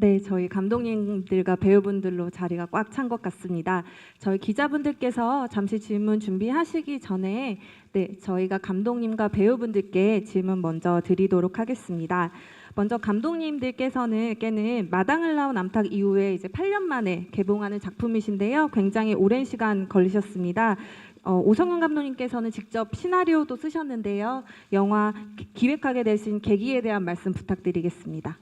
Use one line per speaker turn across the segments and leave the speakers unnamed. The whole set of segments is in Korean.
네, 저희 감독님들과 배우분들로 자리가 꽉 찬 것 같습니다. 저희 기자분들께서 잠시 질문 준비하시기 전에 저희가 감독님과 배우분들께 질문 먼저 드리도록 하겠습니다. 먼저 감독님들께서는 마당을 나온 암탉 이후에 이제 8년 만에 개봉하는 작품이신데요. 굉장히 오랜 시간 걸리셨습니다. 오성훈 감독님께서는 직접 시나리오도 쓰셨는데요. 영화 기획하게 되신 계기에 대한 말씀 부탁드리겠습니다.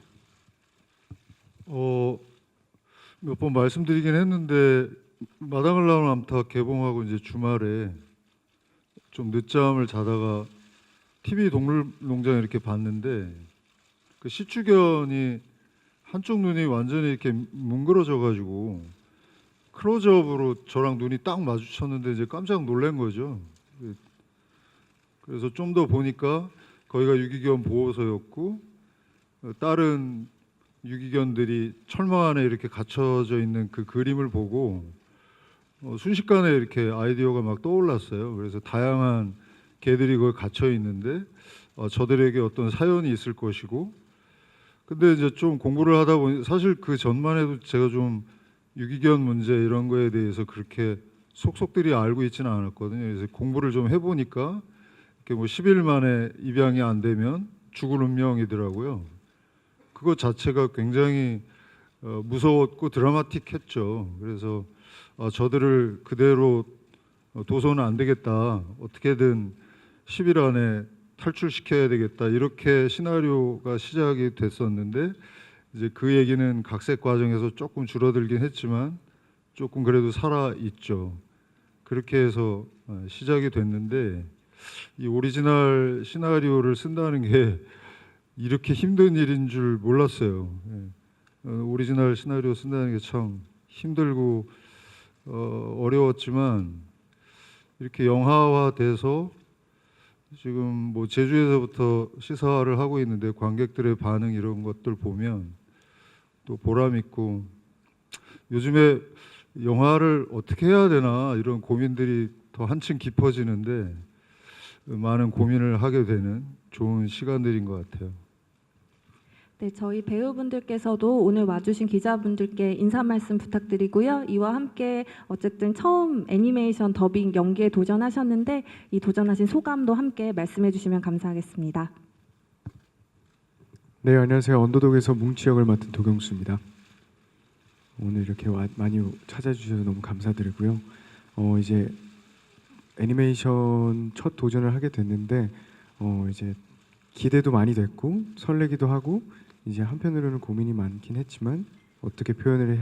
몇 번 말씀드리긴 했는데 마당을 나온 암탉 개봉하고 이제 주말에 좀 늦잠을 자다가 TV 동물농장 이렇게 봤는데 그 시추견이 한쪽 눈이 완전히 이렇게 뭉그러져 가지고 클로즈업으로 저랑 눈이 딱 마주쳤는데 이제 깜짝 놀란 거죠. 그래서 좀 더 보니까 거기가 유기견 보호소였고 다른 유기견들이 철망 안에 이렇게 갇혀져 있는 그 그림을 보고 순식간에 이렇게 아이디어가 막 떠올랐어요. 그래서 다양한 개들이 거기 갇혀 있는데 저들에게 어떤 사연이 있을 것이고, 근데 이제 좀 공부를 하다 보니 사실 그 전만 해도 제가 좀 유기견 문제 이런 거에 대해서 그렇게 속속들이 알고 있지는 않았거든요. 그래서 공부를 좀 해보니까 이렇게 뭐 10일 만에 입양이 안 되면 죽을 운명이더라고요. 그것 자체가 굉장히 무서웠고 드라마틱했죠. 그래서 저들을 그대로 둬서는 안 되겠다. 어떻게든 10일 안에 탈출시켜야 되겠다. 이렇게 시나리오가 시작이 됐었는데 이제 그 얘기는 각색 과정에서 조금 줄어들긴 했지만 조금 그래도 살아 있죠. 그렇게 해서 시작이 됐는데 이 오리지널 시나리오를 쓴다는 게 이렇게 힘든 일인 줄 몰랐어요. 오리지널 시나리오 쓴다는 게 참 힘들고 어려웠지만 이렇게 영화화돼서 지금 뭐 제주에서부터 시사를 하고 있는데 관객들의 반응 이런 것들 보면 또 보람 있고, 요즘에 영화를 어떻게 해야 되나 이런 고민들이 더 한층 깊어지는데 많은 고민을 하게 되는 좋은 시간들인 것 같아요.
네, 저희 배우분들께서도 오늘 와주신 기자분들께 인사 말씀 부탁드리고요. 이와 함께 어쨌든 처음 애니메이션 더빙 연기에 도전하셨는데 이 도전하신 소감도 함께 말씀해 주시면 감사하겠습니다.
네, 안녕하세요. 언더독에서 뭉치 역을 맡은 도경수입니다. 오늘 이렇게 많이 찾아주셔서 너무 감사드리고요. 이제 애니메이션 첫 도전을 하게 됐는데 이제 기대도 많이 됐고 설레기도 하고 이제 한편으로는 고민이 많긴 했지만 어떻게 표현을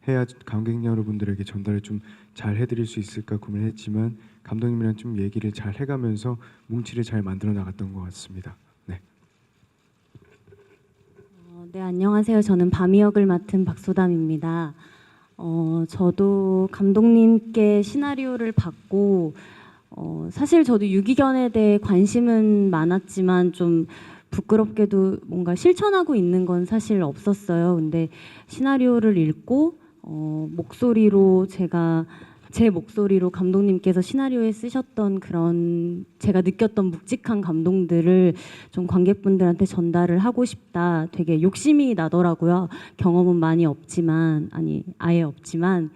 해야 관객 여러분들에게 전달을 좀 잘 해드릴 수 있을까 고민했지만 감독님이랑 좀 얘기를 잘 해가면서 뭉치를 잘 만들어 나갔던 것 같습니다. 네.
네, 안녕하세요. 저는 바미 역을 맡은 박소담입니다. 저도 감독님께 시나리오를 받고 사실 저도 유기견에 대해 관심은 많았지만 좀 부끄럽게도 뭔가 실천하고 있는 건 사실 없었어요. 근데 시나리오를 읽고 목소리로 제 목소리로 감독님께서 시나리오에 쓰셨던 그런 제가 느꼈던 묵직한 감동들을 좀 관객분들한테 전달을 하고 싶다. 되게 욕심이 나더라고요. 경험은 많이 없지만 아예 없지만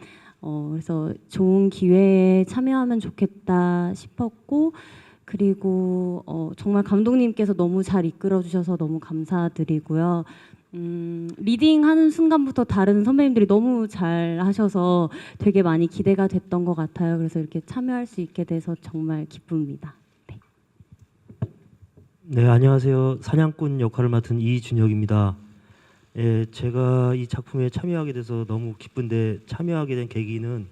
그래서 좋은 기회에 참여하면 좋겠다 싶었고, 그리고 정말 감독님께서 너무 잘 이끌어 주셔서 너무 감사드리고요. 리딩하는 순간부터 다른 선배님들이 너무 잘 하셔서 되게 많이 기대가 됐던 것 같아요. 그래서 이렇게 참여할 수 있게 돼서 정말 기쁩니다. 네.
네, 안녕하세요. 사냥꾼 역할을 맡은 이준혁입니다. 예, 제가 이 작품에 참여하게 돼서 너무 기쁜데, 참여하게 된 계기는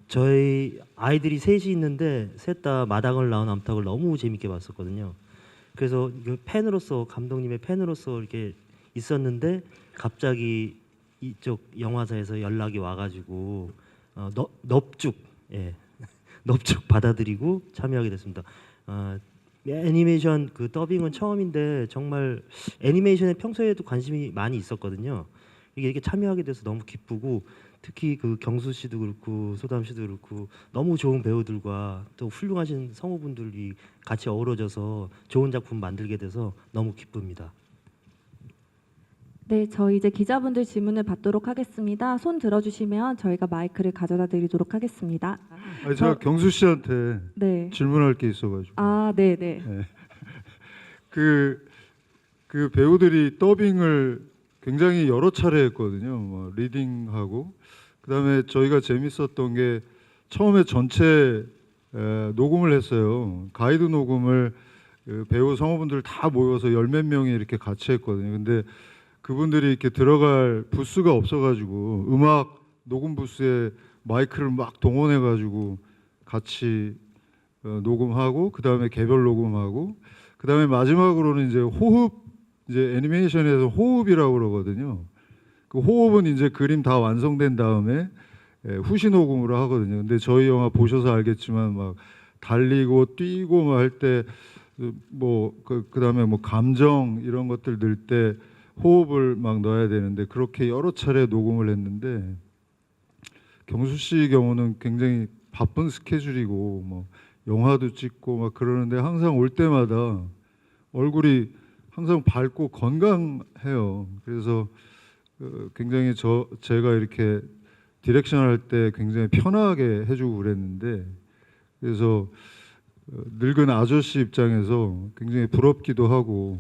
저희 아이들이 셋이 있는데 셋 다 마당을 나온 암탉을 너무 재밌게 봤었거든요. 그래서 팬으로서, 감독님의 팬으로서 이렇게 있었는데 갑자기 이쪽 영화사에서 연락이 와가지고 넙죽 넙죽 받아들이고 참여하게 됐습니다. 애니메이션 그 더빙은 처음인데 정말 애니메이션에 평소에도 관심이 많이 있었거든요. 이게 이렇게 참여하게 돼서 너무 기쁘고, 특히 그 경수 씨도 그렇고 소담 씨도 그렇고 너무 좋은 배우들과 또 훌륭하신 성우분들이 같이 어우러져서 좋은 작품 만들게 돼서 너무 기쁩니다.
네, 저희 이제 기자분들 질문을 받도록 하겠습니다. 손 들어주시면 저희가 마이크를 가져다 드리도록 하겠습니다.
아니, 제가 경수 씨한테
네.
질문할 게 있어가지고.
아, 네, 네.
그 배우들이 더빙을 굉장히 여러 차례 했거든요. 뭐 리딩하고 그다음에 저희가 재밌었던 게 처음에 전체 녹음을 했어요. 가이드 녹음을 그 배우 성우분들 다 모여서 열 몇 명이 이렇게 같이 했거든요. 근데 그분들이 이렇게 들어갈 부스가 없어가지고 음악 녹음 부스에 마이크를 막 동원해가지고 같이 녹음하고 그다음에 개별 녹음하고 그다음에 마지막으로는 이제 호흡, 이제 애니메이션에서 호흡이라고 그러거든요. 그 호흡은 이제 그림 다 완성된 다음에 후시 녹음으로 하거든요. 근데 저희 영화 보셔서 알겠지만 막 달리고 뛰고 막 할 때 뭐 그다음에 뭐 감정 이런 것들 넣을 때 호흡을 막 넣어야 되는데 그렇게 여러 차례 녹음을 했는데 경수 씨 경우는 굉장히 바쁜 스케줄이고 뭐 영화도 찍고 막 그러는데 항상 올 때마다 얼굴이 항상 밝고 건강해요. 그래서 굉장히 제가 이렇게 디렉션 할 때 굉장히 편하게 해주고 그랬는데 그래서 늙은 아저씨 입장에서 굉장히 부럽기도 하고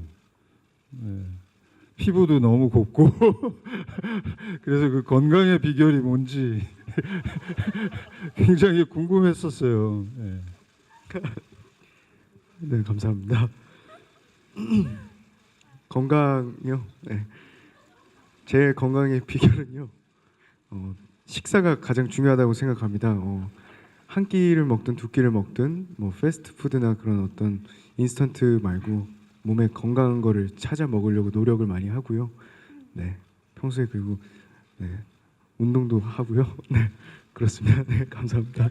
피부도 너무 곱고 그래서 그 건강의 비결이 뭔지 굉장히 궁금했었어요.
네, 감사합니다. 건강이요? 네. 제 건강의 비결은요. 식사가 가장 중요하다고 생각합니다. 한 끼를 먹든 두 끼를 먹든 뭐 패스트푸드나 그런 어떤 인스턴트 말고 몸에 건강한 거를 찾아 먹으려고 노력을 많이 하고요. 네, 평소에 그리고 네, 운동도 하고요. 네, 그렇습니다. 네, 감사합니다.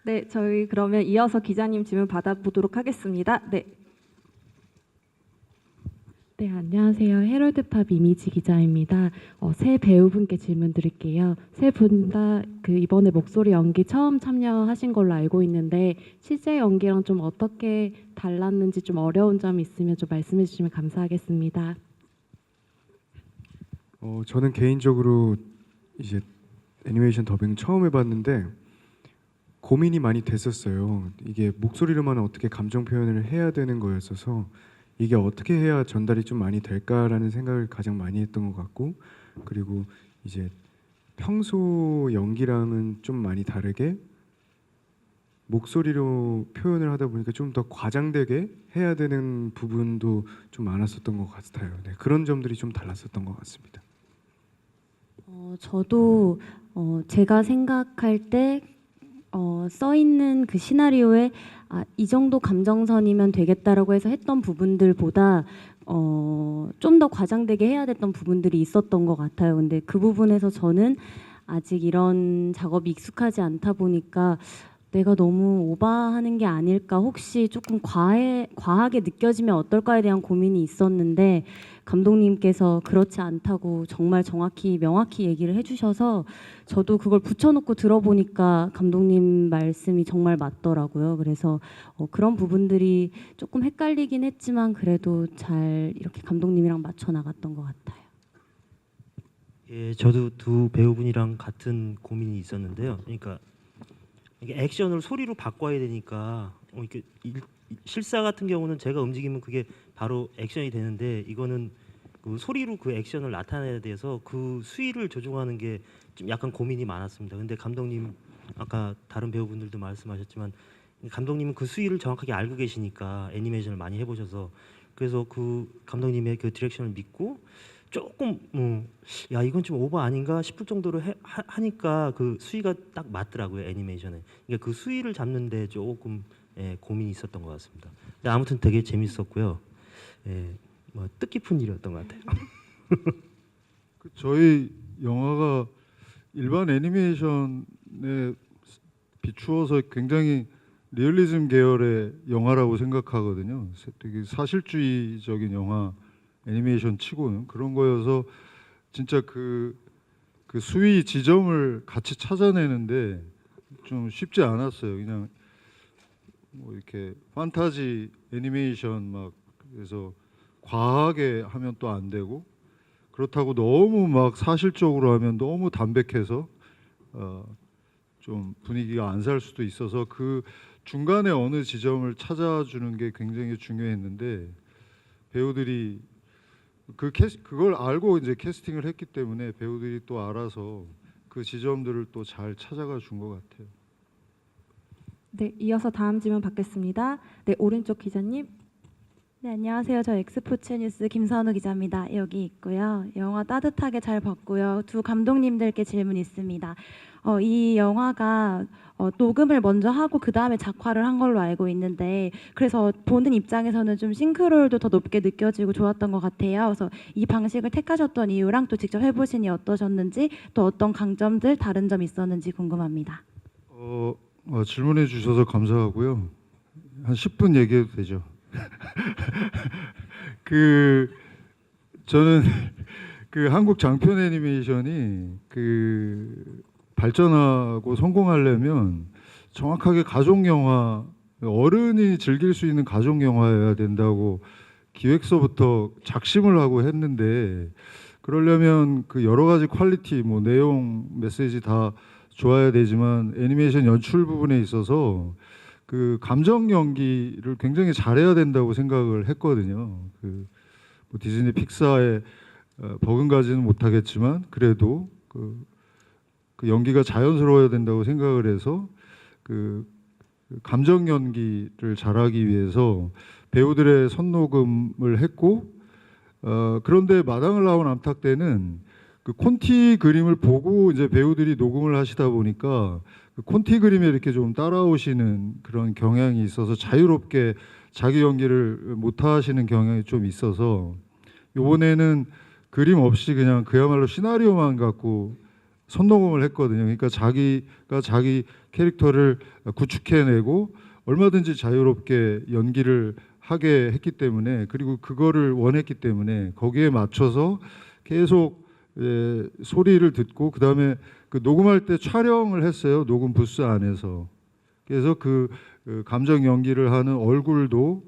네, 저희 그러면 이어서 기자님 질문 받아보도록 하겠습니다. 네.
네, 안녕하세요. 헤럴드팝 이미지 기자입니다. 세 배우분께 질문 드릴게요. 세 분 다 그 이번에 목소리 연기 처음 참여하신 걸로 알고 있는데 실제 연기랑 좀 어떻게 달랐는지 좀 어려운 점이 있으면 좀 말씀해 주시면 감사하겠습니다.
저는 개인적으로 이제 애니메이션 더빙 처음 해봤는데 고민이 많이 됐었어요. 이게 목소리로만 어떻게 감정 표현을 해야 되는 거였어서 이게 어떻게 해야 전달이 좀 많이 될까라는 생각을 가장 많이 했던 것 같고 그리고 이제 평소 연기랑은 좀 많이 다르게 목소리로 표현을 하다 보니까 좀 더 과장되게 해야 되는 부분도 좀 많았었던 것 같아요. 네, 그런 점들이 좀 달랐었던 것 같습니다.
저도 제가 생각할 때 써 있는 그 시나리오에 이 정도 감정선이면 되겠다라고 해서 했던 부분들보다 좀 더 과장되게 해야 됐던 부분들이 있었던 것 같아요. 근데 그 부분에서 저는 아직 이런 작업이 익숙하지 않다 보니까 내가 너무 오버하는 게 아닐까, 혹시 조금 과하게 느껴지면 어떨까에 대한 고민이 있었는데 감독님께서 그렇지 않다고 정말 정확히 명확히 얘기를 해주셔서 저도 그걸 붙여놓고 들어보니까 감독님 말씀이 정말 맞더라고요. 그래서 그런 부분들이 조금 헷갈리긴 했지만 그래도 잘 이렇게 감독님이랑 맞춰 나갔던 것 같아요.
예, 저도 두 배우분이랑 같은 고민이 있었는데요. 그러니까 이게 액션을 소리로 바꿔야 되니까 이렇게 실사 같은 경우는 제가 움직이면 그게 바로 액션이 되는데 이거는 그 소리로 그 액션을 나타내야 돼서 그 수위를 조정하는 게 좀 약간 고민이 많았습니다. 근데 감독님 아까 다른 배우분들도 말씀하셨지만 감독님은 그 수위를 정확하게 알고 계시니까 애니메이션을 많이 해보셔서 그래서 그 감독님의 그 디렉션을 믿고 조금 야 이건 좀 오버 아닌가 싶을 정도로 하니까 그 수위가 딱 맞더라고요 애니메이션에. 그러니까 그 수위를 잡는데 조금 고민이 있었던 것 같습니다. 근데 아무튼 되게 재밌었고요. 뭐 뜻깊은 일이었던 것 같아요.
저희 영화가 일반 애니메이션에 비추어서 굉장히 리얼리즘 계열의 영화라고 생각하거든요. 되게 사실주의적인 영화 애니메이션 치고는 그런 거여서 진짜 그 수위 지점을 같이 찾아내는데 좀 쉽지 않았어요. 그냥 뭐 이렇게 판타지 애니메이션 막 그래서 과하게 하면 또 안 되고, 그렇다고 너무 막 사실적으로 하면 너무 담백해서 좀 분위기가 안 살 수도 있어서 그 중간에 어느 지점을 찾아주는 게 굉장히 중요했는데, 배우들이 그걸 알고 이제 캐스팅을 했기 때문에 배우들이 또 알아서 그 지점들을 또 잘 찾아가 준 것 같아요.
네, 이어서 다음 질문 받겠습니다. 네, 오른쪽 기자님.
네, 안녕하세요. 저 엑스포츠 뉴스 김선우 기자입니다. 여기 있고요. 영화 따뜻하게 잘 봤고요. 두 감독님들께 질문 있습니다. 이 영화가 녹음을 먼저 하고 그 다음에 작화를 한 걸로 알고 있는데, 그래서 보는 입장에서는 좀 싱크로율도 더 높게 느껴지고 좋았던 것 같아요. 그래서 이 방식을 택하셨던 이유랑 또 직접 해보시니 어떠셨는지, 또 어떤 강점들, 다른 점 있었는지 궁금합니다.
질문해 주셔서 감사하고요. 한 10분 얘기해도 되죠? 저는 한국 장편 애니메이션이 발전하고 성공하려면 정확하게 가족 영화, 어른이 즐길 수 있는 가족 영화여야 된다고 기획서부터 작심을 하고 했는데, 그러려면 그 여러 가지 퀄리티, 뭐 내용, 메시지 다 좋아야 되지만 애니메이션 연출 부분에 있어서 그 감정 연기를 굉장히 잘해야 된다고 생각을 했거든요. 뭐 디즈니 픽사의 버금가지는 못하겠지만 그래도 그 연기가 자연스러워야 된다고 생각을 해서 그 감정 연기를 잘하기 위해서 배우들의 선녹음을 했고, 그런데 마당을 나온 암탉 때는 그 콘티 그림을 보고 이제 배우들이 녹음을 하시다 보니까 그 콘티 그림에 이렇게 좀 따라오시는 그런 경향이 있어서 자유롭게 자기 연기를 못 하시는 경향이 좀 있어서, 이번에는 그림 없이 그냥 그야말로 시나리오만 갖고 선녹음을 했거든요. 그러니까 자기가 자기 캐릭터를 구축해내고 얼마든지 자유롭게 연기를 하게 했기 때문에, 그리고 그거를 원했기 때문에 거기에 맞춰서 계속 소리를 듣고, 그다음에 그 녹음할 때 촬영을 했어요. 녹음 부스 안에서. 그래서 그 감정 연기를 하는 얼굴도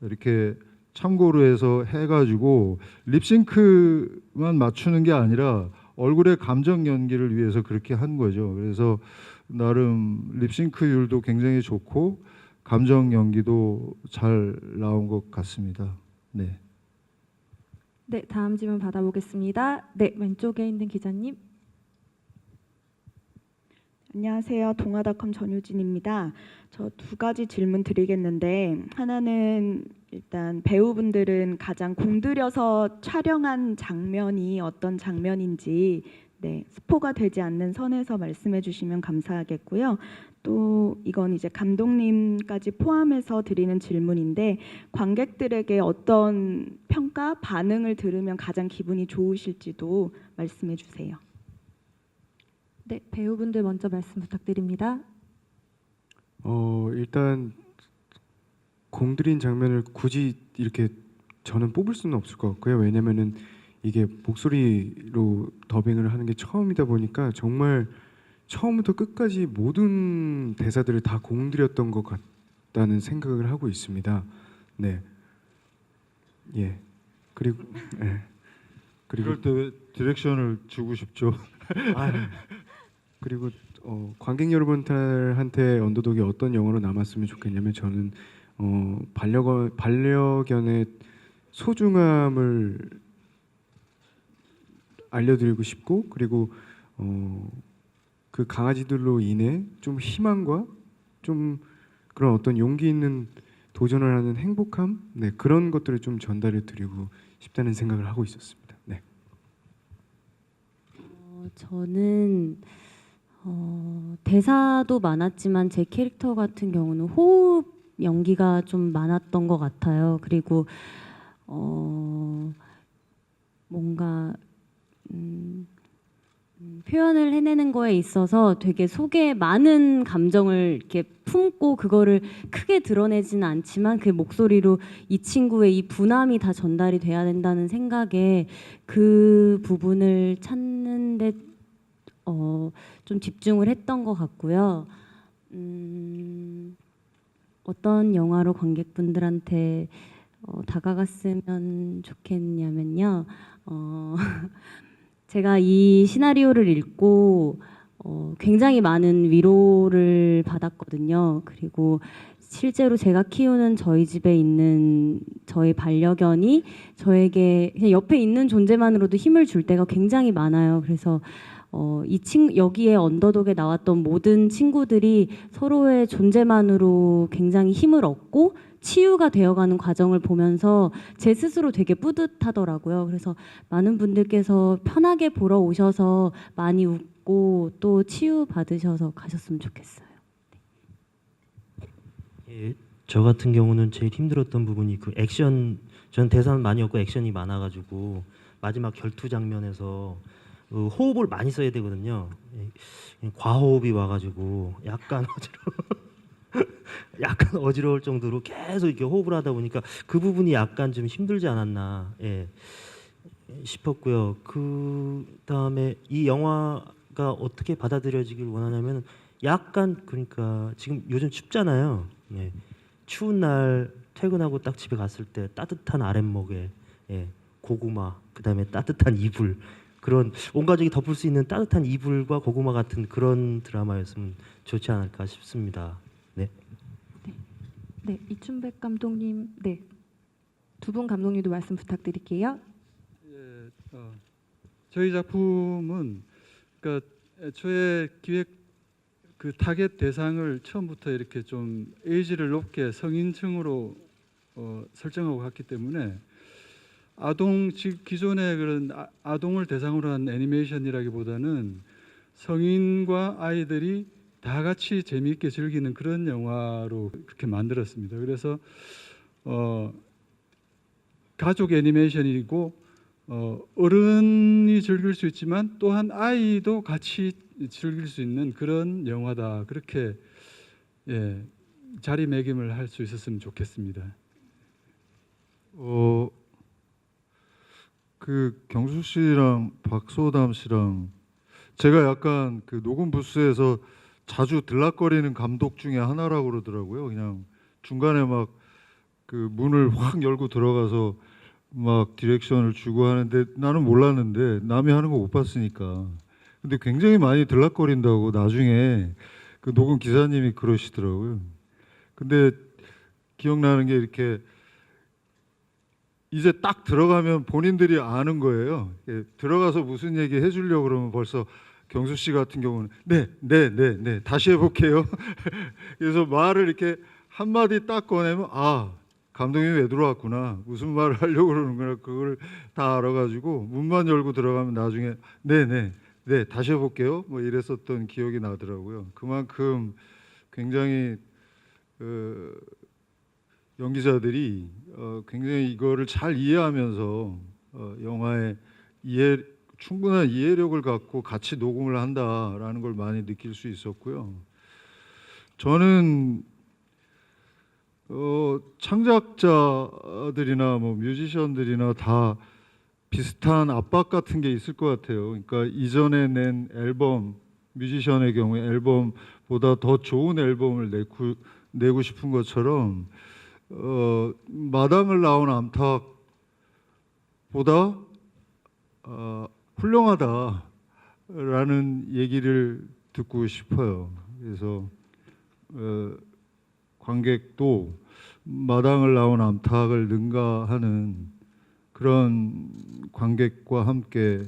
이렇게 참고로 해서 해가지고 립싱크만 맞추는 게 아니라 얼굴의 감정 연기를 위해서 그렇게 한 거죠. 그래서 나름 립싱크율도 굉장히 좋고 감정 연기도 잘 나온 것 같습니다. 네.
네, 다음 질문 받아보겠습니다. 네, 왼쪽에 있는 기자님.
안녕하세요. 동아닷컴 전유진입니다. 저 두 가지 질문 드리겠는데, 하나는 일단 배우분들은 가장 공들여서 촬영한 장면이 어떤 장면인지 스포가 되지 않는 선에서 말씀해 주시면 감사하겠고요. 또 이건 이제 감독님까지 포함해서 드리는 질문인데, 관객들에게 어떤 평가, 반응을 들으면 가장 기분이 좋으실지도 말씀해 주세요.
네, 배우분들 먼저 말씀 부탁드립니다.
일단 공들인 장면을 굳이 이렇게 저는 뽑을 수는 없을 것 같고요. 왜냐면은 이게 목소리로 더빙을 하는 게 처음이다 보니까 정말 처음부터 끝까지 모든 대사들을 다 공들였던 것 같다는 생각을 하고 있습니다. 네. 예. 그리고
이럴 때 왜 디렉션을 주고 싶죠?
그리고 관객 여러분들한테 언더독이 어떤 영화로 남았으면 좋겠냐면, 저는 반려견의 소중함을 알려드리고 싶고, 그리고 그 강아지들로 인해 좀 희망과 좀 그런 어떤 용기 있는 도전을 하는 행복함, 그런 것들을 좀 전달해 드리고 싶다는 생각을 하고 있었습니다. 네.
저는 대사도 많았지만 제 캐릭터 같은 경우는 호흡 연기가 좀 많았던 것 같아요. 그리고 뭔가 표현을 해내는 거에 있어서 되게 속에 많은 감정을 이렇게 품고 그거를 크게 드러내지는 않지만 그 목소리로 이 친구의 이 분함이 다 전달이 돼야 된다는 생각에 그 부분을 찾는데 좀 집중을 했던 것 같고요. 어떤 영화로 관객분들한테 다가갔으면 좋겠냐면요. 제가 이 시나리오를 읽고 굉장히 많은 위로를 받았거든요. 그리고 실제로 제가 키우는 저희 집에 있는 저희 반려견이 저에게 그냥 옆에 있는 존재만으로도 힘을 줄 때가 굉장히 많아요. 그래서 여기에 언더독에 나왔던 모든 친구들이 서로의 존재만으로 굉장히 힘을 얻고 치유가 되어가는 과정을 보면서 제 스스로 되게 뿌듯하더라고요. 그래서 많은 분들께서 편하게 보러 오셔서 많이 웃고 또 치유 받으셔서 가셨으면 좋겠어요.
예, 저 같은 경우는 제일 힘들었던 부분이 그 액션, 전 대사는 많이 없고 액션이 많아가지고 마지막 결투 장면에서 호흡을 많이 써야 되거든요. 예, 과호흡이 와가지고 약간 어지러울 정도로 계속 이렇게 호흡을 하다 보니까 그 부분이 약간 좀 힘들지 않았나 싶었고요. 그 다음에 이 영화가 어떻게 받아들여지길 원하냐면 약간 그러니까 지금 요즘 춥잖아요. 예, 추운 날 퇴근하고 딱 집에 갔을 때 따뜻한 아랫목에 고구마, 그 다음에 따뜻한 이불, 그런 온 가족이 덮을 수 있는 따뜻한 이불과 고구마 같은 그런 드라마였으면 좋지 않을까 싶습니다. 네.
네, 이춘백 감독님, 네, 두 분 감독님도 말씀 부탁드릴게요.
예, 저희 작품은 그러니까 애초에 기획 그 타겟 대상을 처음부터 이렇게 좀 에이지를 높게 성인층으로 설정하고 갔기 때문에 기존의 그런 아동을 대상으로 한 애니메이션이라기보다는 성인과 아이들이 다 같이 재미있게 즐기는 그런 영화로 그렇게 만들었습니다. 그래서 가족 애니메이션이고 어른이 즐길 수 있지만 또한 아이도 같이 즐길 수 있는 그런 영화다. 그렇게 자리매김을 할 수 있었으면 좋겠습니다.
그 경수 씨랑 박소담 씨랑 제가 약간 그 녹음 부스에서 자주 들락거리는 감독 중에 하나라고 그러더라고요. 그냥 중간에 막 그 문을 확 열고 들어가서 막 디렉션을 주고 하는데 나는 몰랐는데 남이 하는 거 못 봤으니까. 근데 굉장히 많이 들락거린다고 나중에 그 녹음 기사님이 그러시더라고요. 근데 기억나는 게 이렇게 이제 딱 들어가면 본인들이 아는 거예요. 들어가서 무슨 얘기 해주려고 그러면 벌써 경수 씨 같은 경우는 네, 다시 해볼게요. 그래서 말을 이렇게 한마디 딱 꺼내면 감독님이 왜 들어왔구나, 무슨 말을 하려고 그러는구나, 그걸 다 알아가지고 문만 열고 들어가면 나중에 네, 다시 해볼게요. 뭐 이랬었던 기억이 나더라고요. 그만큼 굉장히 연기자들이 굉장히 이거를 잘 이해하면서 영화의 충분한 이해력을 갖고 같이 녹음을 한다라는 걸 많이 느낄 수 있었고요. 저는 창작자들이나 뭐 뮤지션들이나 다 비슷한 압박 같은 게 있을 것 같아요. 그러니까 이전에 낸 앨범, 뮤지션의 경우에 앨범보다 더 좋은 앨범을 내고 싶은 것처럼 마당을 나온 암탉보다 훌륭하다라는 얘기를 듣고 싶어요. 그래서 관객도 마당을 나온 암탉을 능가하는 그런 관객과 함께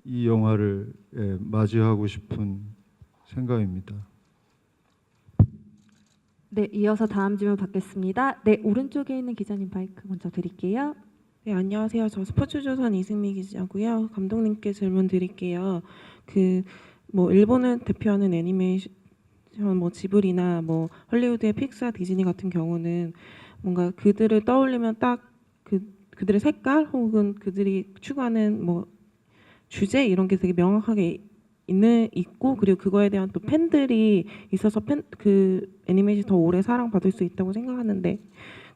이 영화를 맞이하고 싶은 생각입니다.
네, 이어서 다음 질문 받겠습니다. 네, 오른쪽에 있는 기자님 마이크 먼저 드릴게요.
네, 안녕하세요. 저 스포츠조선 이승미 기자고요. 감독님께 질문 드릴게요. 일본을 대표하는 애니메이션 지브리나 헐리우드의 픽사, 디즈니 같은 경우는 뭔가 그들을 떠올리면 딱 그들의 색깔 혹은 그들이 추구하는 주제 이런 게 되게 명확하게 있고, 그리고 그거에 대한 또 팬들이 있어서 그 애니메이션이 더 오래 사랑받을 수 있다고 생각하는데,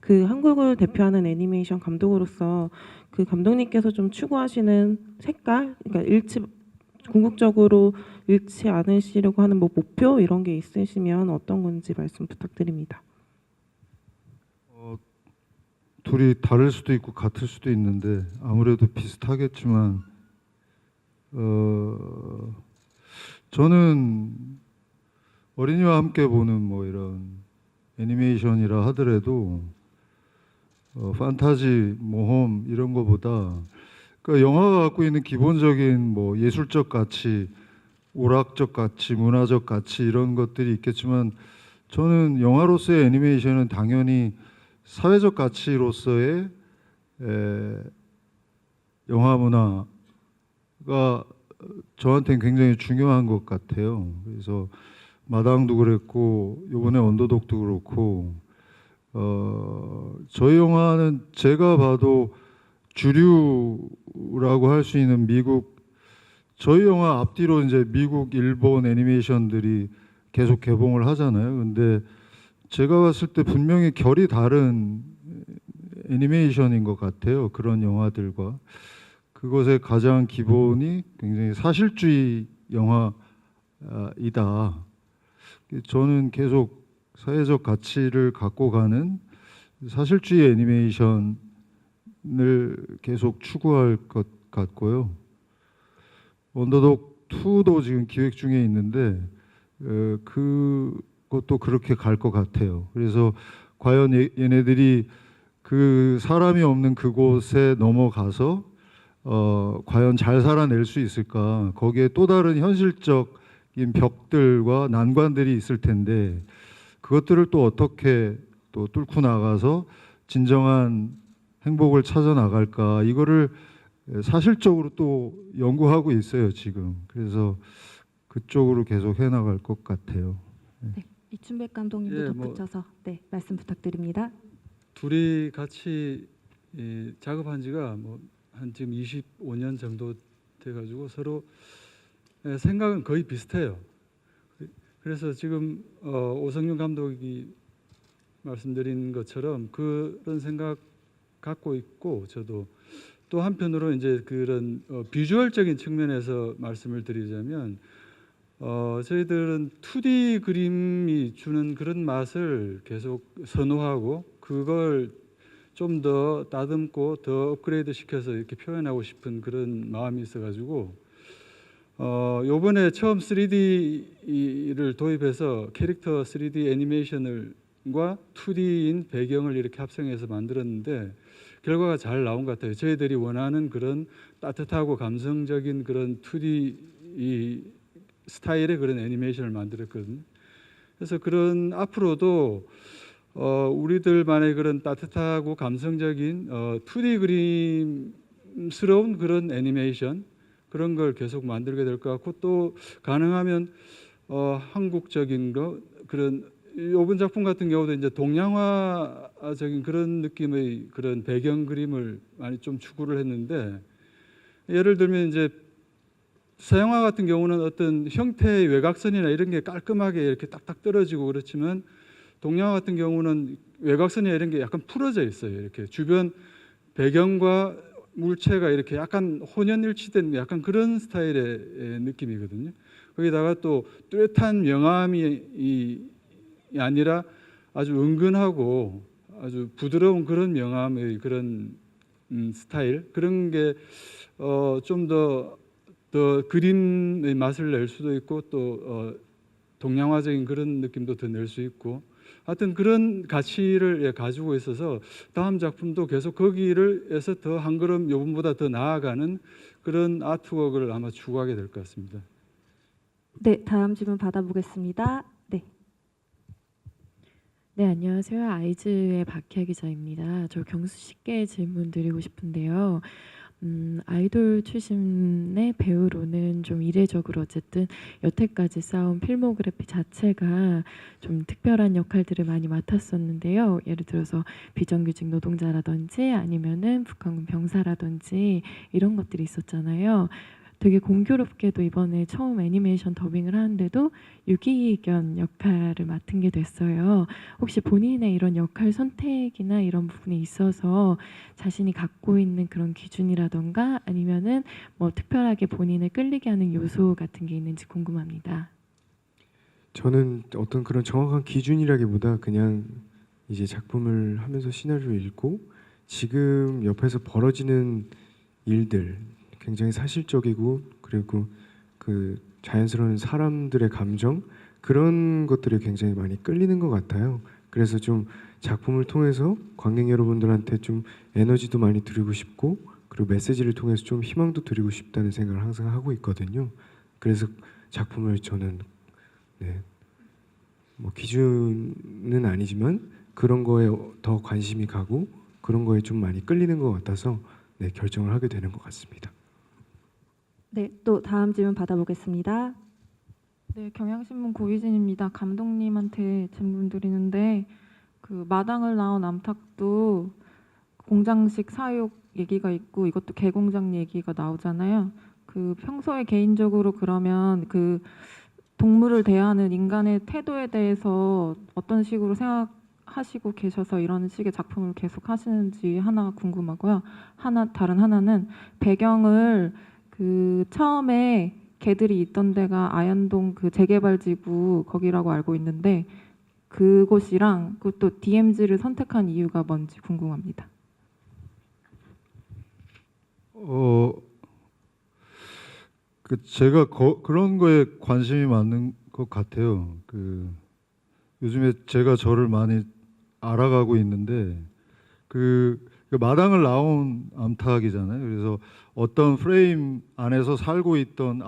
그 한국을 대표하는 애니메이션 감독으로서 그 감독님께서 좀 추구하시는 색깔, 그러니까 궁극적으로 잃지 않으시려고 하는 목표 이런 게 있으시면 어떤 건지 말씀 부탁드립니다.
둘이 다를 수도 있고 같을 수도 있는데 아무래도 비슷하겠지만 저는 어린이와 함께 보는 뭐 이런 애니메이션이라 하더라도 판타지, 모험 이런 거보다 그러니까 영화가 갖고 있는 기본적인 뭐 예술적 가치, 오락적 가치, 문화적 가치 이런 것들이 있겠지만 저는 영화로서의 애니메이션은 당연히 사회적 가치로서의 영화 문화가 저한테는 굉장히 중요한 것 같아요. 그래서 마당도 그랬고 이번에 언더독도 그렇고 저희 영화는 제가 봐도 주류라고 할 수 있는 미국 저희 영화 앞뒤로 이제 미국, 일본 애니메이션들이 계속 개봉을 하잖아요. 근데 제가 봤을 때 분명히 결이 다른 애니메이션인 것 같아요. 그런 영화들과 그것의 가장 기본이 굉장히 사실주의 영화이다. 저는 계속 사회적 가치를 갖고 가는 사실주의 애니메이션을 계속 추구할 것 같고요. 언더독 2도 지금 기획 중에 있는데 그것도 그렇게 갈 것 같아요. 그래서 과연 얘네들이 그 사람이 없는 그곳에 넘어가서 과연 잘 살아낼 수 있을까? 거기에 또 다른 현실적인 벽들과 난관들이 있을 텐데 그것들을 또 어떻게 또 뚫고 나가서 진정한 행복을 찾아 나갈까? 이거를 사실적으로 또 연구하고 있어요, 지금. 그래서 그쪽으로 계속 해 나갈 것 같아요.
네, 이춘백 감독님도
예, 뭐
덧붙여서 네, 말씀 부탁드립니다.
둘이 같이 작업한 지가 뭐 한 지금 25년 정도 돼가지고 서로 생각은 거의 비슷해요. 그래서 지금 오성윤 감독이 말씀드린 것처럼 그런 생각 갖고 있고 저도 또 한편으로 이제 그런 비주얼적인 측면에서 말씀을 드리자면 저희들은 2D 그림이 주는 그런 맛을 계속 선호하고 그걸 좀 더 다듬고 더 업그레이드 시켜서 이렇게 표현하고 싶은 그런 마음이 있어가지고 요번에 처음 3D를 도입해서 캐릭터 3D 애니메이션을과 2D인 배경을 이렇게 합성해서 만들었는데 결과가 잘 나온 것 같아요. 저희들이 원하는 그런 따뜻하고 감성적인 그런 2D 이 스타일의 그런 애니메이션을 만들었거든요. 그래서 그런 앞으로도 우리들만의 그런 따뜻하고 감성적인 2D 그림스러운 그런 애니메이션 그런 걸 계속 만들게 될 것 같고 또 가능하면 한국적인 거 그런 이번 작품 같은 경우도 이제 동양화적인 그런 느낌의 그런 배경 그림을 많이 좀 추구를 했는데 예를 들면 이제 서양화 같은 경우는 어떤 형태의 외곽선이나 이런 게 깔끔하게 이렇게 딱딱 떨어지고 그렇지만 동양화 같은 경우는 외곽선이나 이런 게 약간 풀어져 있어요. 이렇게 주변 배경과 물체가 이렇게 약간 혼연일치된 약간 그런 스타일의 느낌이거든요. 거기다가 또 뚜렷한 명암이 아니라 아주 은근하고 아주 부드러운 그런 명암의 그런 스타일 그런 게 좀 더 그림의 맛을 낼 수도 있고 또 동양화적인 그런 느낌도 더 낼 수 있고 하여튼 그런 가치를 가지고 있어서 다음 작품도 계속 거기를에서 더 한 걸음 요번보다 더 나아가는 그런 아트워크를 아마 추구하게 될 것 같습니다.
네, 다음 질문 받아보겠습니다. 네.
네, 안녕하세요. 아이즈의 박희아 기자입니다. 저 경수 씨께 질문 드리고 싶은데요. 아이돌 출신의 배우로는 좀 이례적으로 어쨌든 여태까지 쌓은 필모그래피 자체가 좀 특별한 역할들을 많이 맡았었는데요. 예를 들어서 비정규직 노동자라든지 아니면은 북한군 병사라든지 이런 것들이 있었잖아요. 되게 공교롭게도 이번에 처음 애니메이션 더빙을 하는데도 유기견 역할을 맡은 게 됐어요. 혹시 본인의 이런 역할 선택이나 이런 부분에 있어서 자신이 갖고 있는 그런 기준이라던가 아니면은 뭐 특별하게 본인을 끌리게 하는 요소 같은 게 있는지 궁금합니다.
저는 어떤 그런 정확한 기준이라기보다 그냥 이제 작품을 하면서 시나리오를 읽고 지금 옆에서 벌어지는 일들 굉장히 사실적이고 그리고 그 자연스러운 사람들의 감정 그런 것들이 굉장히 많이 끌리는 것 같아요. 그래서 좀 작품을 통해서 관객 여러분들한테 좀 에너지도 많이 드리고 싶고 그리고 메시지를 통해서 좀 희망도 드리고 싶다는 생각을 항상 하고 있거든요. 그래서 작품을 저는 뭐 기준은 아니지만 그런 거에 더 관심이 가고 그런 거에 좀 많이 끌리는 것 같아서 결정을 하게 되는 것 같습니다.
네, 또 다음 질문 받아보겠습니다.
네, 경향신문 고희진입니다. 감독님한테 질문 드리는데 그 마당을 나온 암탉도 공장식 사육 얘기가 있고 이것도 개공장 얘기가 나오잖아요. 그 평소에 개인적으로 그러면 그 동물을 대하는 인간의 태도에 대해서 어떤 식으로 생각하시고 계셔서 이런 식의 작품을 계속 하시는지 하나 궁금하고요. 다른 하나는 배경을 그 처음에 개들이 있던 데가 아현동 그 재개발지구 거기라고 알고 있는데 그곳이랑 그또 DMZ를 선택한 이유가 뭔지 궁금합니다.
제가 그런 거에 관심이 많은 것 같아요. 요즘에 제가 저를 많이 알아가고 있는데 그 마당을 나온 암탉이잖아요. 그래서 어떤 프레임 안에서 살고 있던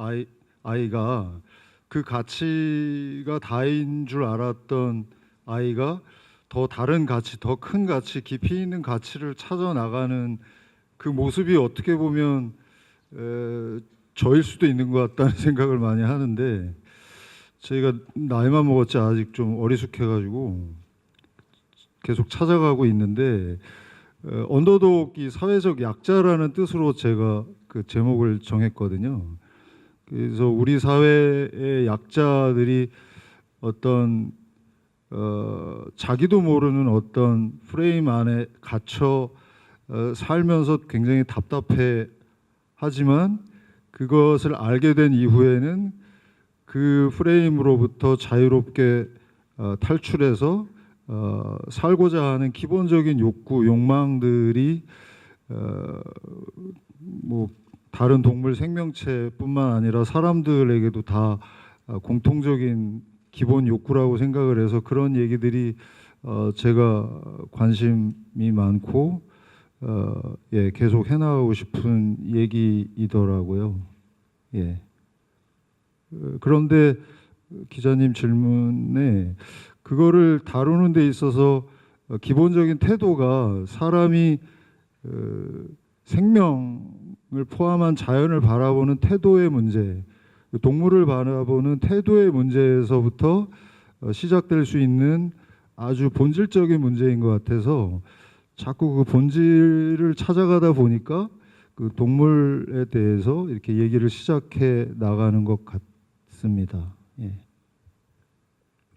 아이가 그 가치가 다인 줄 알았던 아이가 더 다른 가치, 더 큰 가치, 깊이 있는 가치를 찾아 나가는 그 모습이 어떻게 보면 저일 수도 있는 것 같다는 생각을 많이 하는데 저희가 나이만 먹었지 아직 좀 어리숙해가지고 계속 찾아가고 있는데 언더독이 사회적 약자라는 뜻으로 제가 그 제목을 정했거든요. 그래서 우리 사회의 약자들이 어떤 자기도 모르는 어떤 프레임 안에 갇혀 살면서 굉장히 답답해 하지만 그것을 알게 된 이후에는 그 프레임으로부터 자유롭게 탈출해서 살고자 하는 기본적인 욕구, 욕망들이 뭐 다른 동물 생명체뿐만 아니라 사람들에게도 다 공통적인 기본 욕구라고 생각을 해서 그런 얘기들이 제가 관심이 많고 계속 해나가고 싶은 얘기이더라고요. 그런데 기자님 질문에 그거를 다루는 데 있어서 기본적인 태도가 사람이 생명을 포함한 자연을 바라보는 태도의 문제, 동물을 바라보는 태도의 문제에서부터 시작될 수 있는 아주 본질적인 문제인 것 같아서 자꾸 그 본질을 찾아가다 보니까 그 동물에 대해서 이렇게 얘기를 시작해 나가는 것 같습니다.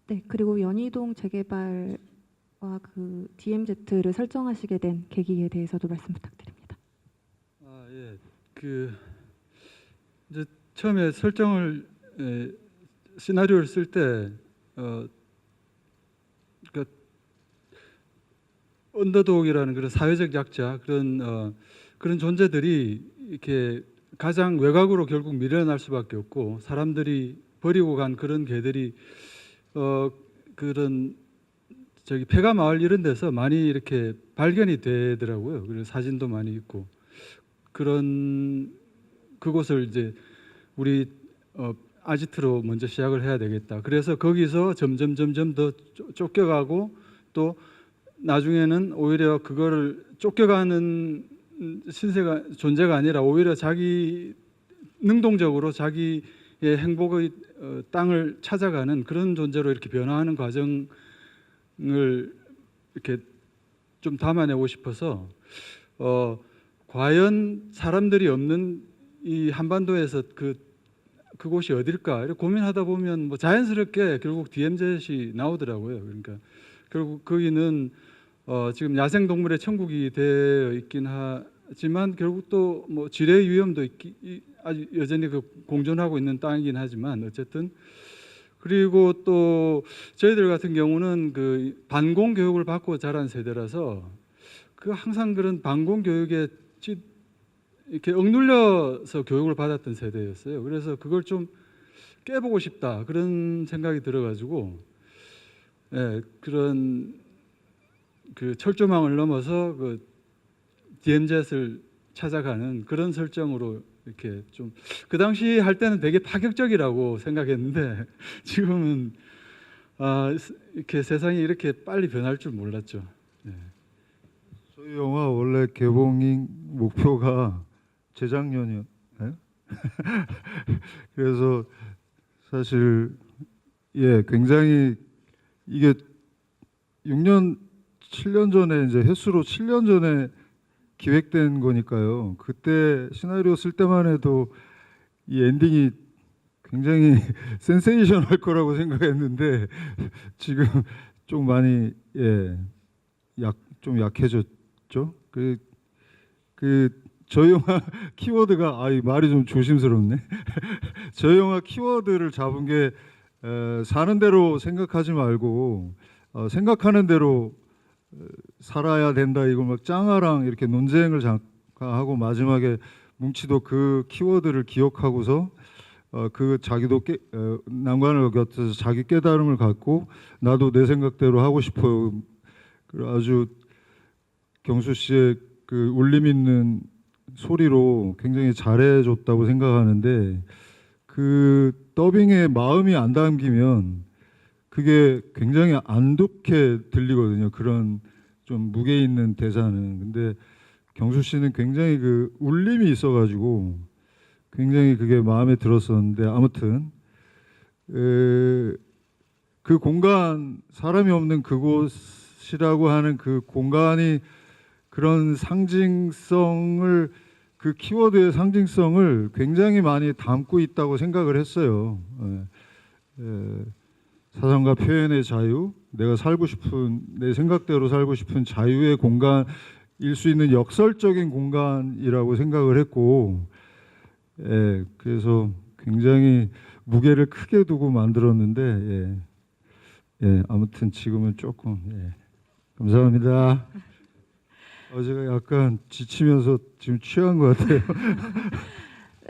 네, 그리고 연희동 재개발과 그 DMZ를 설정하시게 된 계기에 대해서도 말씀 부탁드립니다.
이제 처음에 설정을 시나리오를 쓸 때 그러니까 언더독이라는 그런 사회적 약자 그런 존재들이 이렇게 가장 외곽으로 결국 밀려날 수밖에 없고 사람들이 버리고 간 그런 개들이 그런 폐가 마을 이런 데서 많이 이렇게 발견이 되더라고요. 그래서 사진도 많이 있고 그곳을 이제 우리 아지트로 먼저 시작을 해야 되겠다. 그래서 거기서 점점 더 쫓겨가고 또 나중에는 오히려 그거를 쫓겨가는 존재가 아니라 오히려 자기 능동적으로 자기의 행복의 땅을 찾아가는 그런 존재로 이렇게 변화하는 과정을 이렇게 좀 담아내고 싶어서 과연 사람들이 없는 이 한반도에서 그곳이 어딜까 이렇게 고민하다 보면 뭐 자연스럽게 결국 DMZ이 나오더라고요. 그러니까 결국 거기는 지금 야생동물의 천국이 되어 있긴 하지만 결국 또 뭐 지뢰 위험도 아주 여전히 공존하고 있는 땅이긴 하지만 어쨌든 그리고 또 저희들 같은 경우는 그 반공 교육을 받고 자란 세대라서 그 항상 그런 반공 교육에 이렇게 억눌려서 교육을 받았던 세대였어요. 그래서 그걸 좀 깨보고 싶다 그런 생각이 들어가지고 예, 그런 그 철조망을 넘어서 그 DMZ를 찾아가는 그런 설정으로 이렇게 좀 그 당시 할 때는 되게 파격적이라고 생각했는데 지금은 이렇게 세상이 이렇게 빨리 변할 줄 몰랐죠. 예.
저희 영화 원래 개봉인 목표가 재작년이요. 네? 그래서 사실 굉장히 이게 6년 7년 전에 이제 횟수로 7년 전에 기획된 거니까요. 그때 시나리오 쓸 때만 해도 이 엔딩이 굉장히 센세이션할 거라고 생각했는데 지금 좀 많이 좀 약해졌죠. 저희 영화 키워드가 이 말이 좀 조심스럽네. 저희 영화 키워드를 잡은 게 사는 대로 생각하지 말고 생각하는 대로 살아야 된다. 이걸 막 짱아랑 이렇게 논쟁을 하고 마지막에 뭉치도 그 키워드를 기억하고서 그 자기도 난관을 겪어서 자기 깨달음을 갖고 나도 내 생각대로 하고 싶어요. 아주 경수 씨의 그 울림 있는 소리로 굉장히 잘해줬다고 생각하는데 그 더빙에 마음이 안 담기면 그게 굉장히 안 좋게 들리거든요. 그런 좀 무게 있는 대사는. 근데 경수 씨는 굉장히 그 울림이 있어가지고 굉장히 그게 마음에 들었었는데 아무튼 그 공간 사람이 없는 그곳이라고 하는 그 공간이 그런 상징성을 그 키워드의 상징성을 굉장히 많이 담고 있다고 생각을 했어요. 사상과 표현의 자유, 내가 살고 싶은 내 생각대로 살고 싶은 자유의 공간일 수 있는 역설적인 공간이라고 생각을 했고, 그래서 굉장히 무게를 크게 두고 만들었는데, 아무튼 지금은 조금 감사합니다. 제가 약간 지치면서 지금 취한 것 같아요.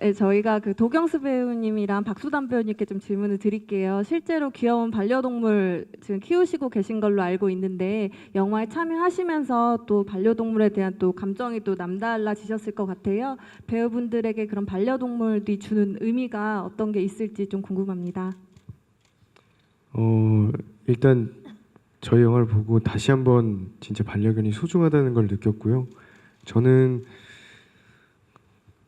네, 저희가 그 도경수 배우님이랑 박수담 배우님께 좀 질문을 드릴게요. 실제로 귀여운 반려동물 지금 키우시고 계신 걸로 알고 있는데 영화에 참여하시면서 또 반려동물에 대한 또 감정이 또 남달라지셨을 것 같아요. 배우분들에게 그런 반려동물이 주는 의미가 어떤 게 있을지 좀 궁금합니다.
일단 저희 영화를 보고 다시 한번 진짜 반려견이 소중하다는 걸 느꼈고요. 저는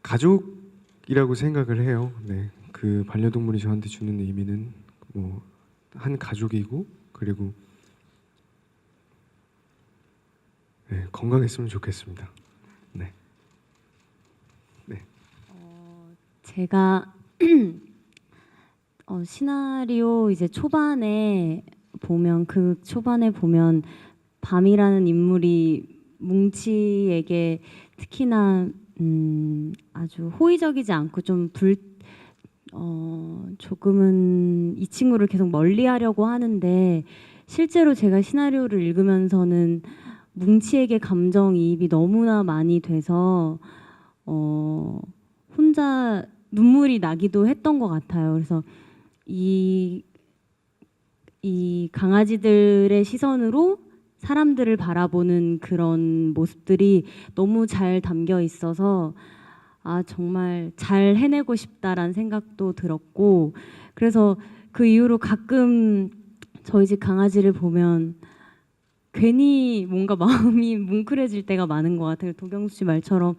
가족이라고 생각을 해요. 네, 그 반려동물이 저한테 주는 의미는 뭐 한 가족이고 그리고 건강했으면 좋겠습니다. 네.
제가 시나리오 이제 초반에 보면 밤이라는 인물이 뭉치에게 특히나 아주 호의적이지 않고 좀 조금은 이 친구를 계속 멀리하려고 하는데 실제로 제가 시나리오를 읽으면서는 뭉치에게 감정이입이 너무나 많이 돼서 혼자 눈물이 나기도 했던 것 같아요. 그래서 이 강아지들의 시선으로 사람들을 바라보는 그런 모습들이 너무 잘 담겨 있어서 정말 잘 해내고 싶다라는 생각도 들었고 그래서 그 이후로 가끔 저희 집 강아지를 보면 괜히 뭔가 마음이 뭉클해질 때가 많은 것 같아요. 도경수 씨 말처럼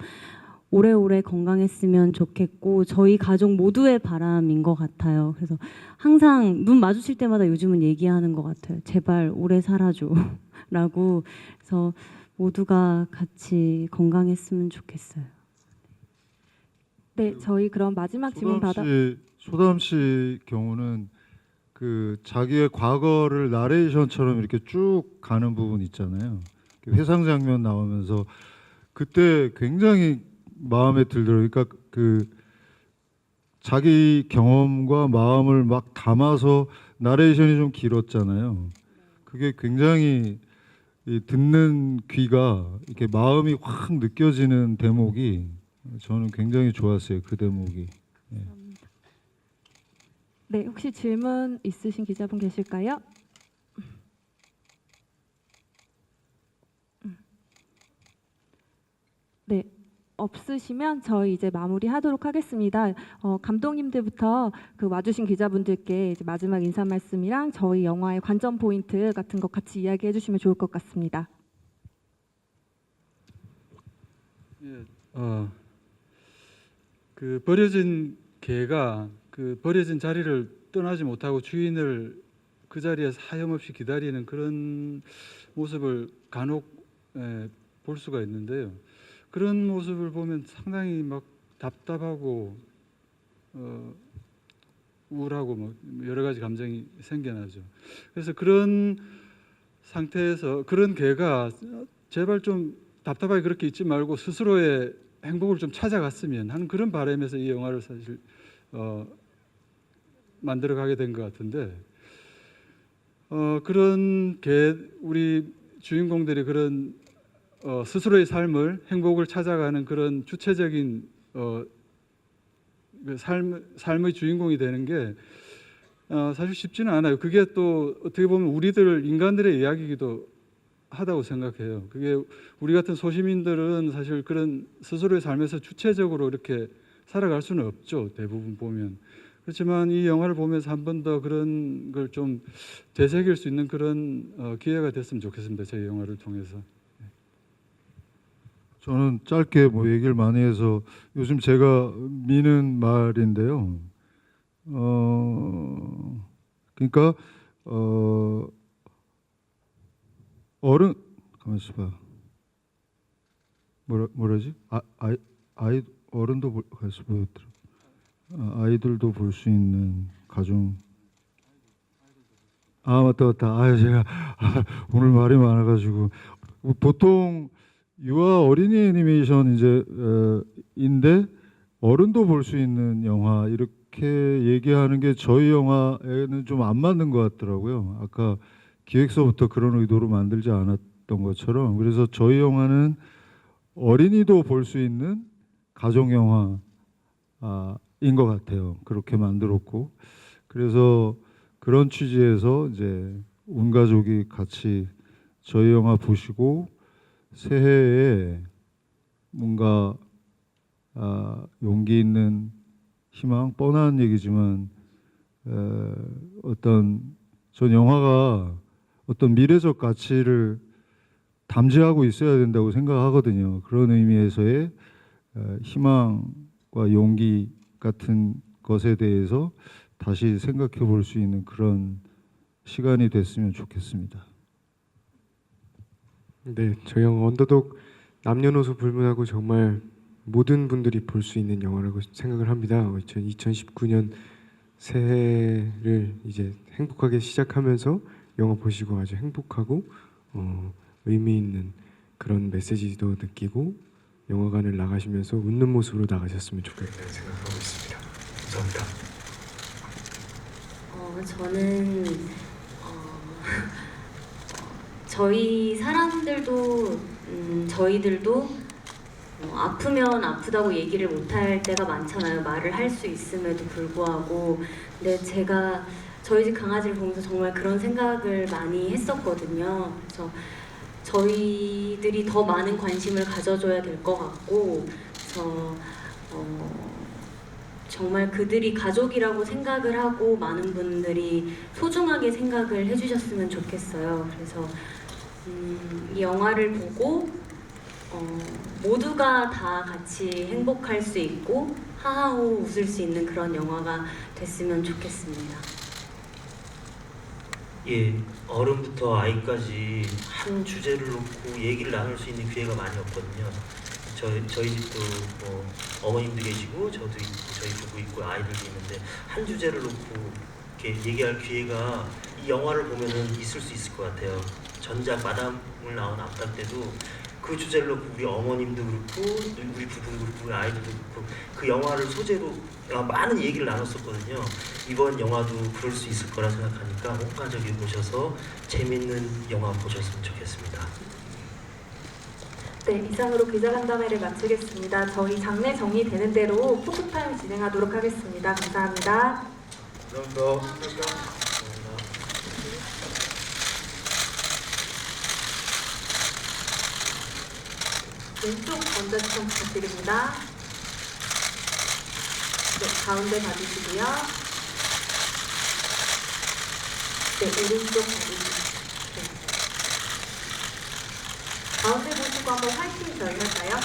오래오래 건강했으면 좋겠고 저희 가족 모두의 바람인 것 같아요. 그래서 항상 눈 마주칠 때마다 요즘은 얘기하는 것 같아요. 제발 오래 살아줘 라고. 그래서 모두가 같이 건강했으면 좋겠어요.
네, 저희 그럼 마지막 질문
소담 씨 경우는 그 자기의 과거를 나레이션처럼 이렇게 쭉 가는 부분 있잖아요. 회상 장면 나오면서 그때 굉장히 마음에 들더라고요. 그러니까 그 자기 경험과 마음을 막 담아서 나레이션이 좀 길었잖아요. 그게 굉장히 이 듣는 귀가 이렇게 마음이 확 느껴지는 대목이 저는 굉장히 좋았어요. 그 대목이.
네, 혹시 질문 있으신 기자분 계실까요? 네, 없으시면 저희 이제 마무리하도록 하겠습니다. 감독님들부터 그 와주신 기자분들께 이제 마지막 인사 말씀이랑 저희 영화의 관전 포인트 같은 거 같이 이야기해 주시면 좋을 것 같습니다.
예, 그 버려진 개가 그 버려진 자리를 떠나지 못하고 주인을 그 자리에서 하염없이 기다리는 그런 모습을 간혹 볼 수가 있는데요. 그런 모습을 보면 상당히 막 답답하고 우울하고 뭐 여러 가지 감정이 생겨나죠. 그래서 그런 상태에서 그런 개가 제발 좀 답답하게 그렇게 있지 말고 스스로의 행복을 좀 찾아갔으면 하는 그런 바람에서 이 영화를 사실 만들어가게 된 것 같은데 그런 우리 주인공들이 그런 스스로의 행복을 찾아가는 그런 주체적인 삶의 주인공이 되는 게 사실 쉽지는 않아요. 그게 또 어떻게 보면 우리들 인간들의 이야기이기도 하다고 생각해요. 그게 우리 같은 소시민들은 사실 그런 스스로의 삶에서 주체적으로 이렇게 살아갈 수는 없죠. 대부분 보면. 그렇지만 이 영화를 보면서 한 번 더 그런 걸 좀 되새길 수 있는 그런 기회가 됐으면 좋겠습니다. 제 영화를 통해서.
저는 짧게 뭐 얘기를 많이 해서 요즘 제가 미는 말인데요. 그러니까 어른 가만 있어봐. 뭐라지? 아이 어른도 가만 있어봐. 아이들도 볼 수 있는 가정. 아 맞다. 제가 오늘 말이 많아가지고 보통 유아 어린이 애니메이션 인데 어른도 볼 수 있는 영화 이렇게 얘기하는 게 저희 영화에는 좀 안 맞는 것 같더라고요. 아까 기획서부터 그런 의도로 만들지 않았던 것처럼 그래서 저희 영화는 어린이도 볼 수 있는 가정 영화인 것 같아요. 그렇게 만들었고 그래서 그런 취지에서 이제 온 가족이 같이 저희 영화 보시고 새해에 뭔가 용기 있는 희망, 뻔한 얘기지만 전 영화가 어떤 미래적 가치를 담지하고 있어야 된다고 생각하거든요. 그런 의미에서의 희망과 용기 같은 것에 대해서 다시 생각해 볼 수 있는 그런 시간이 됐으면 좋겠습니다.
네, 저희 영화 언더독 남녀노소 불문하고 정말 모든 분들이 볼 수 있는 영화라고 생각을 합니다. 2019년 새해를 이제 행복하게 시작하면서 영화 보시고 아주 행복하고 의미 있는 그런 메시지도 느끼고 영화관을 나가시면서 웃는 모습으로 나가셨으면 좋겠다는 생각하고 있습니다. 감사합니다.
저는 저희 사람들도 저희들도 아프면 아프다고 얘기를 못할 때가 많잖아요. 말을 할 수 있음에도 불구하고. 근데 제가 저희 집 강아지를 보면서 정말 그런 생각을 많이 했었거든요. 그래서 저희들이 더 많은 관심을 가져줘야 될 것 같고, 그래서 정말 그들이 가족이라고 생각을 하고 많은 분들이 소중하게 생각을 해주셨으면 좋겠어요. 그래서 이 영화를 보고 모두가 다 같이 행복할 수 있고 하하호 웃을 수 있는 그런 영화가 됐으면 좋겠습니다.
예, 어른부터 아이까지 한 주제를 놓고 얘기를 나눌 수 있는 기회가 많이 없거든요. 저희 집도 뭐 어머님도 계시고 저도 있고 저희 부부 있고 아이들도 있는데 한 주제를 놓고 이렇게 얘기할 기회가 이 영화를 보면은 있을 수 있을 것 같아요. 전작 마담을 나온 앞달 때도 그 주제를 놓고 우리 어머님도 그렇고 우리 부부도 그렇고 우리 아이들도 그렇고 그 영화를 소재로 많은 얘기를 나눴었거든요. 이번 영화도 그럴 수 있을 거라 생각하니까 온 가족이 보셔서 재밌는 영화 보셨으면 좋겠습니다.
네, 이상으로 기자간담회를 마치겠습니다. 저희 장례 정리되는 대로 포토타임 진행하도록 하겠습니다. 감사합니다.
감사합니다.
왼쪽 먼저 좀 부탁드립니다. 네, 가운데 봐주시고요. 네, 오른쪽 봐주시고요. 네. 가운데 보시고 한번 화이팅 저희 할까요?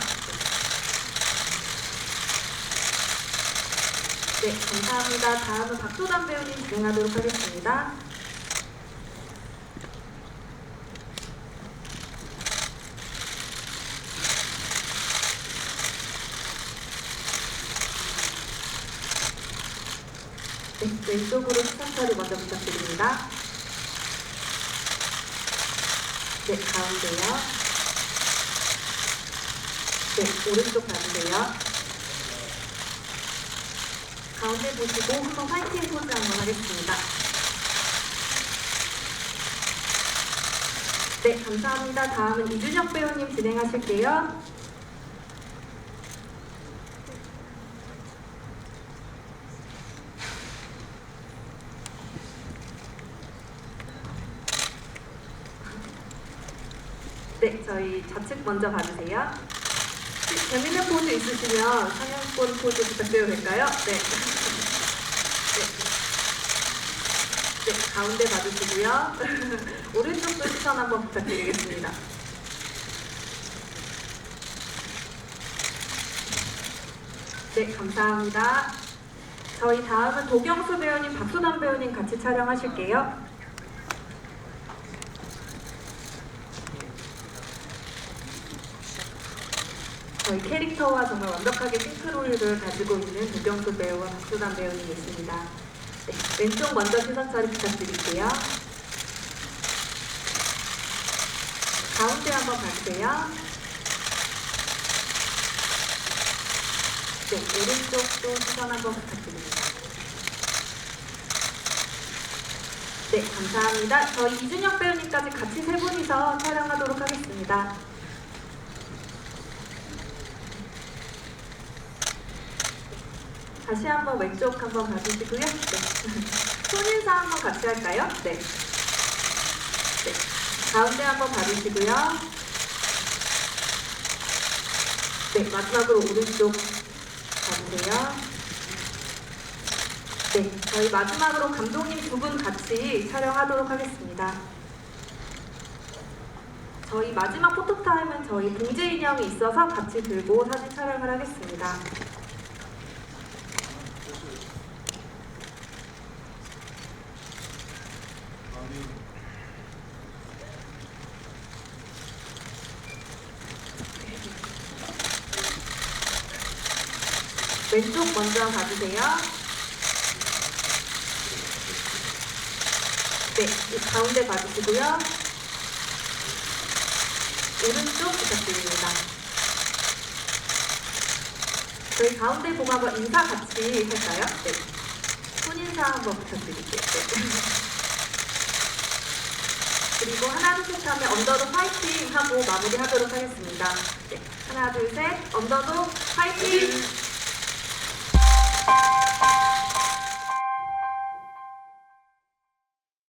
네, 감사합니다. 다음은 박소담 배우님 진행하도록 하겠습니다. 네, 왼쪽으로 시선 처리 먼저 부탁드립니다. 네, 가운데요. 네, 오른쪽 봐주세요. 가운데 보시고 한번 화이팅 포즈 한번 하겠습니다. 네, 감사합니다. 다음은 이준혁 배우님 진행하실게요. 네, 저희 좌측 먼저 봐주세요. 재밌는 포즈 있으시면 상향권 포즈 부탁드려도 될까요? 네. 네. 네, 가운데 봐주시고요. 오른쪽도 시선 한번 부탁드리겠습니다. 네, 감사합니다. 저희 다음은 도경수 배우님, 박소담 배우님 같이 촬영하실게요. 저희 캐릭터와 정말 완벽하게 싱크로율을 가지고 있는 도경수 배우와 박소담 배우님이 있습니다. 네, 왼쪽 먼저 시선 처리 부탁드릴게요. 가운데 한번 봐주세요. 네, 오른쪽도 시선 한번 부탁드립니다. 네, 감사합니다. 저희 이준혁 배우님까지 같이 세 분이서 촬영하도록 하겠습니다. 다시 한번 왼쪽 한번 봐주시고요. 네. 손인사 한번 같이 할까요? 네. 네. 가운데 한번 봐주시고요. 네, 마지막으로 오른쪽 봐주세요. 네, 저희 마지막으로 감독님 두 분 같이 촬영하도록 하겠습니다. 저희 마지막 포토타임은 저희 봉제 인형이 있어서 같이 들고 사진 촬영을 하겠습니다. 왼쪽 먼저 봐주세요. 네, 가운데 봐주시고요. 오른쪽 부탁드립니다. 저희 가운데 보고 한번 인사 같이 할까요? 네. 손인사 한번 부탁드릴게요. 네. 그리고 하나, 둘, 셋 하면 언더도 파이팅 하고 마무리하도록 하겠습니다. 네. 하나, 둘, 셋. 언더도 파이팅!